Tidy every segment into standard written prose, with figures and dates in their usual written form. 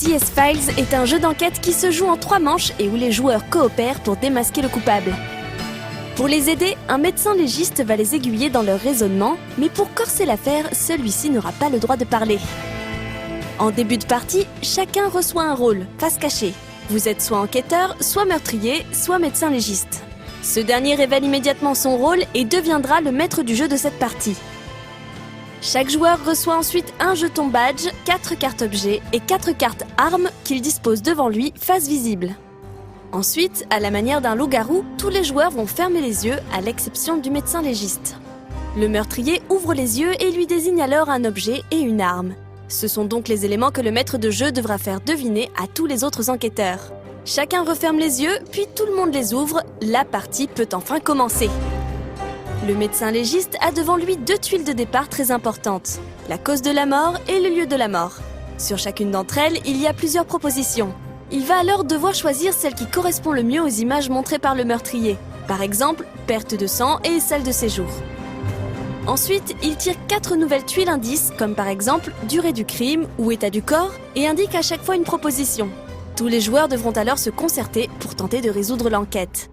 CS Files est un jeu d'enquête qui se joue en 3 manches et où les joueurs coopèrent pour démasquer le coupable. Pour les aider, un médecin légiste va les aiguiller dans leur raisonnement, mais pour corser l'affaire, celui-ci n'aura pas le droit de parler. En début de partie, chacun reçoit un rôle, face cachée. Vous êtes soit enquêteur, soit meurtrier, soit médecin légiste. Ce dernier révèle immédiatement son rôle et deviendra le maître du jeu de cette partie. Chaque joueur reçoit ensuite un jeton badge, 4 cartes objets et 4 cartes armes qu'il dispose devant lui, face visible. Ensuite, à la manière d'un loup-garou, tous les joueurs vont fermer les yeux à l'exception du médecin légiste. Le meurtrier ouvre les yeux et lui désigne alors un objet et une arme. Ce sont donc les éléments que le maître de jeu devra faire deviner à tous les autres enquêteurs. Chacun referme les yeux, puis tout le monde les ouvre, la partie peut enfin commencer. Le médecin légiste a devant lui 2 tuiles de départ très importantes, la cause de la mort et le lieu de la mort. Sur chacune d'entre elles, il y a plusieurs propositions. Il va alors devoir choisir celle qui correspond le mieux aux images montrées par le meurtrier. Par exemple, perte de sang et salle de séjour. Ensuite, il tire 4 nouvelles tuiles indices, comme par exemple durée du crime ou état du corps, et indique à chaque fois une proposition. Tous les joueurs devront alors se concerter pour tenter de résoudre l'enquête.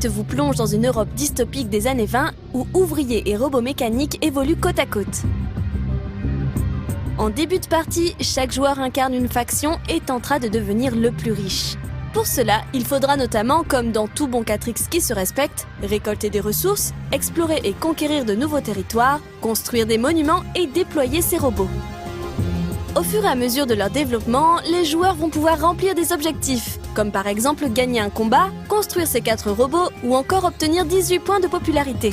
Vous plonge dans une Europe dystopique des années 20 où ouvriers et robots mécaniques évoluent côte à côte. En début de partie, chaque joueur incarne une faction et tentera de devenir le plus riche. Pour cela, il faudra notamment, comme dans tout bon 4X qui se respecte, récolter des ressources, explorer et conquérir de nouveaux territoires, construire des monuments et déployer ses robots. Au fur et à mesure de leur développement, les joueurs vont pouvoir remplir des objectifs, comme par exemple gagner un combat, construire ses 4 robots ou encore obtenir 18 points de popularité.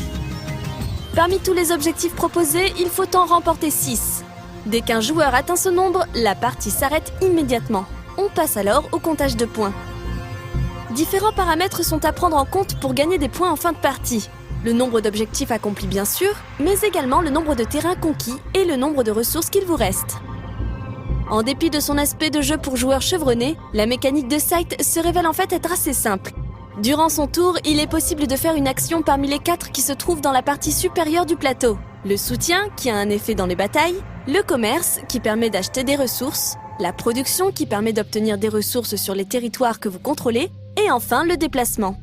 Parmi tous les objectifs proposés, il faut en remporter 6. Dès qu'un joueur atteint ce nombre, la partie s'arrête immédiatement. On passe alors au comptage de points. Différents paramètres sont à prendre en compte pour gagner des points en fin de partie. Le nombre d'objectifs accomplis bien sûr, mais également le nombre de terrains conquis et le nombre de ressources qu'il vous reste. En dépit de son aspect de jeu pour joueurs chevronnés, la mécanique de Sight se révèle en fait être assez simple. Durant son tour, il est possible de faire une action parmi les 4 qui se trouvent dans la partie supérieure du plateau. Le soutien, qui a un effet dans les batailles, le commerce, qui permet d'acheter des ressources, la production, qui permet d'obtenir des ressources sur les territoires que vous contrôlez, et enfin le déplacement.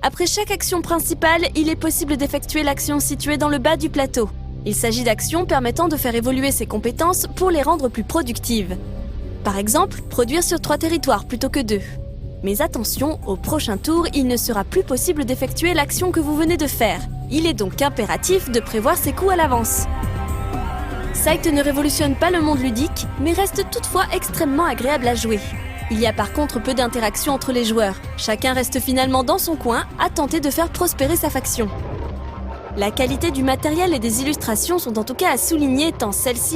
Après chaque action principale, il est possible d'effectuer l'action située dans le bas du plateau. Il s'agit d'actions permettant de faire évoluer ses compétences pour les rendre plus productives. Par exemple, produire sur 3 territoires plutôt que 2. Mais attention, au prochain tour, il ne sera plus possible d'effectuer l'action que vous venez de faire. Il est donc impératif de prévoir ses coups à l'avance. Sight ne révolutionne pas le monde ludique, mais reste toutefois extrêmement agréable à jouer. Il y a par contre peu d'interaction entre les joueurs. Chacun reste finalement dans son coin à tenter de faire prospérer sa faction. La qualité du matériel et des illustrations sont en tout cas à souligner tant celles-ci